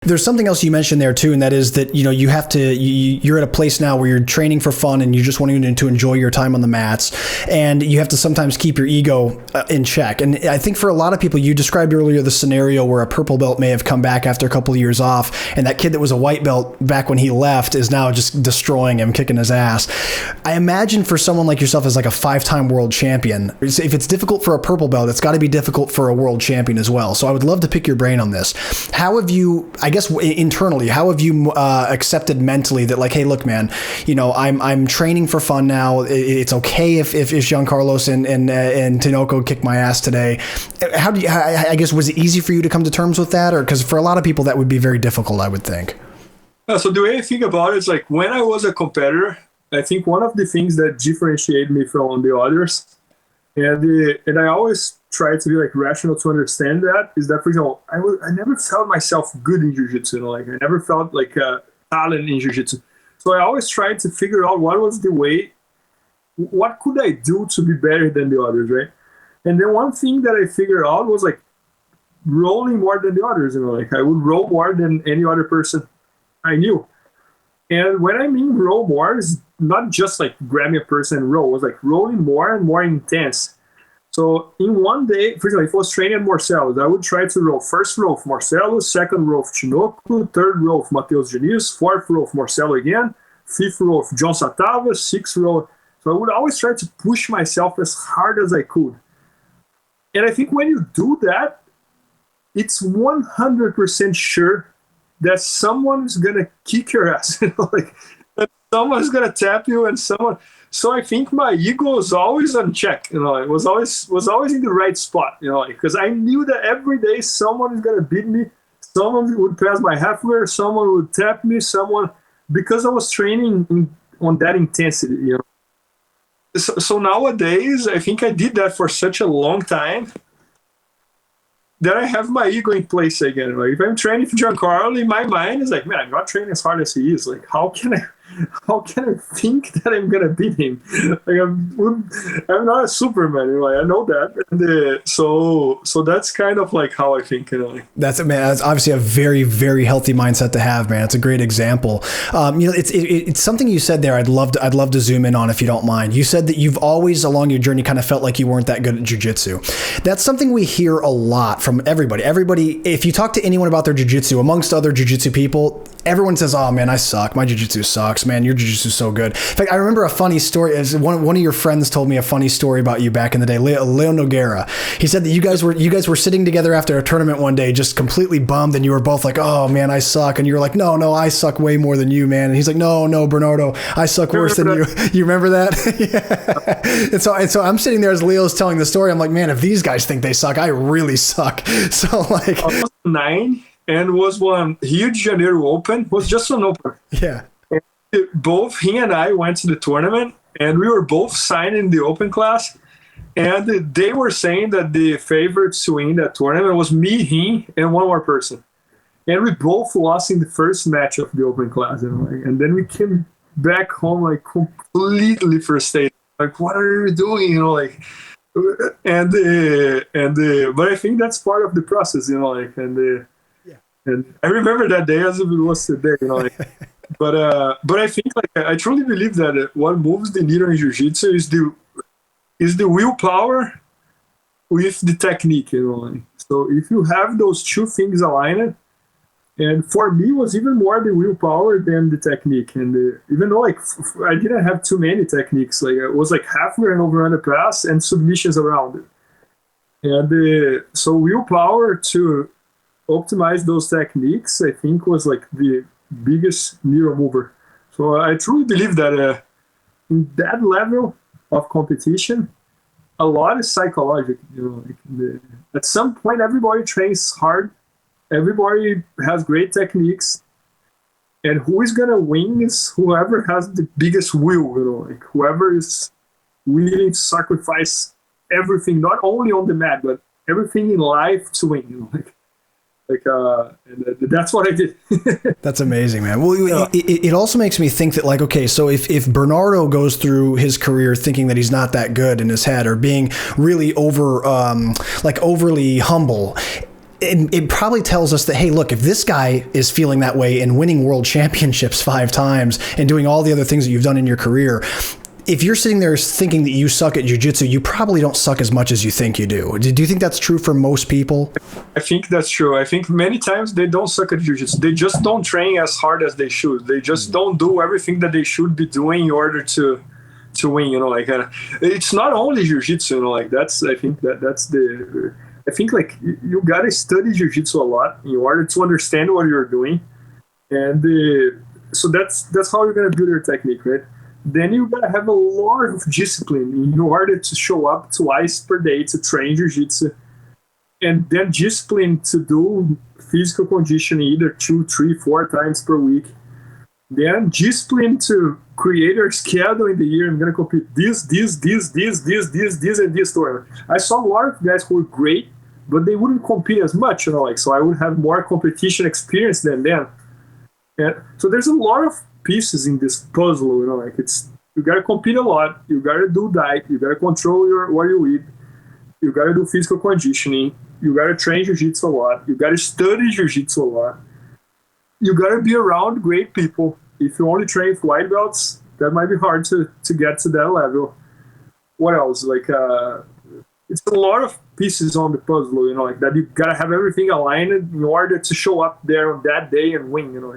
There's something else you mentioned there too, and that is that, you have to, you're at a place now where you're training for fun and you just want to enjoy your time on the mats, and you have to sometimes keep your ego in check. And I think for a lot of people, you described earlier the scenario where a purple belt may have come back after a couple of years off, and that kid that was a white belt back when he left is now just destroying him, kicking his ass. I imagine for someone like yourself as like a 5-time world champion, if it's difficult for a purple belt, it's got to be difficult for a world champion as well. So I would love to pick your brain on this. How have you, I guess internally, how have you accepted mentally that, like, hey, look, man, I'm training for fun now. It's okay if Giancarlos and Tinoco kick my ass today. How do you, I guess, was it easy for you to come to terms with that? Or because for a lot of people that would be very difficult, I would think. So the way I think about it is like when I was a competitor, I think one of the things that differentiated me from the others, and I always try to be like rational to understand that, is that, for example, I never felt myself good in jiu-jitsu, like I never felt like a talent in jiu-jitsu. So I always tried to figure out what was the way, what could I do to be better than the others, right? And then one thing that I figured out was like rolling more than the others, like I would roll more than any other person I knew. And when I mean roll more, it's not just like grabbing a person and roll, it was like rolling more and more intense. So in one day, for example, if I was training at Marcelo's, I would try to roll first row of Marcelo, second row of Tinoco, third row of Mateus Diniz, fourth row of Marcelo again, fifth row of John Satava, sixth row. So I would always try to push myself as hard as I could. And I think when you do that, it's 100% sure that someone's going to kick your ass. Like that someone's going to tap you and someone... So I think my ego was always on check, it was always in the right spot, because I knew that every day someone is gonna beat me, someone would pass my half guard, someone would tap me, because I was training on that intensity, So nowadays, I think I did that for such a long time that I have my ego in place again. Like if I'm training for Giancarlo, in my mind is like, man, I'm not training as hard as he is. Like, how can I think that I'm gonna beat him? Like I'm not a Superman, I know that, and so that's kind of like how I think. That's obviously a very, very healthy mindset to have, man. It's a great example. It's something you said there. I'd love to zoom in on if you don't mind. You said that you've always along your journey kind of felt like you weren't that good at jiu-jitsu. That's something we hear a lot from everybody. If you talk to anyone about their jiu-jitsu, amongst other jiu-jitsu people, everyone says, "Oh man, I suck. My jiu-jitsu sucks, man. Your jiu-jitsu is so good." In fact, I remember a funny story. As one of your friends told me a funny story about you back in the day, Leo Noguera. He said that you guys were sitting together after a tournament one day, just completely bummed, and you were both like, "Oh man, I suck," and you were like, "No, I suck way more than you, man." And he's like, "No, Bernardo, I suck worse than you." You remember that? Yeah. And so I'm sitting there as Leo's telling the story. I'm like, man, if these guys think they suck, I really suck. So like, I was 9. And was one Rio de Janeiro Open, was just an open. Yeah. And both he and I went to the tournament, and we were both signed in the open class. And they were saying that the favorites to win that tournament was me, him, and one more person. And we both lost in the first match of the open class. And then we came back home like completely frustrated. Like, what are you doing? But I think that's part of the process, and I remember that day as if it was today, But I think I truly believe that what moves the needle in jiu-jitsu is the willpower with the technique, So if you have those two things aligned, and for me it was even more the willpower than the technique, and even though I didn't have too many techniques, it was half guard and over under pass and submissions around it, and so willpower to optimize those techniques, I think, was the biggest needle mover. So I truly believe that in that level of competition, a lot is psychological. At some point, everybody trains hard, everybody has great techniques, and who is gonna win is whoever has the biggest will. Whoever is willing to sacrifice everything, not only on the mat, but everything in life to win. And that's what I did. That's amazing, man. Well, it also makes me think that okay, so if Bernardo goes through his career thinking that he's not that good in his head, or being really overly humble, it probably tells us that, hey, look, if this guy is feeling that way and winning world championships 5 times and doing all the other things that you've done in your career, if you're sitting there thinking that you suck at jiu-jitsu, you probably don't suck as much as you think you do. Do you think that's true for most people? I think that's true. I think many times they don't suck at jiu-jitsu. They just don't train as hard as they should. They just don't do everything that they should be doing in order to win. You know, like it's not only jiu-jitsu. You know, like that's. I think that's the. I think like you gotta study jiu-jitsu a lot in order to understand what you're doing, and so that's how you're gonna build your technique, right? Then you gotta have a lot of discipline in order to show up twice per day to train jiu-jitsu, and then discipline to do physical conditioning either 2, 3, 4 times per week. Then discipline to create your schedule in the year. I'm gonna compete this, and this tournament. I saw a lot of guys who were great, but they wouldn't compete as much, you know, like, so I would have more competition experience than them. And so there's a lot of pieces in this puzzle, you know, like you gotta compete a lot, you gotta do diet, you gotta control what you eat, you gotta do physical conditioning, you gotta train jiu-jitsu a lot, you gotta study jiu-jitsu a lot, you gotta be around great people. If you only train with white belts, that might be hard to get to that level. What else? Like it's a lot of pieces on the puzzle, you know, like that you gotta have everything aligned in order to show up there on that day and win, you know.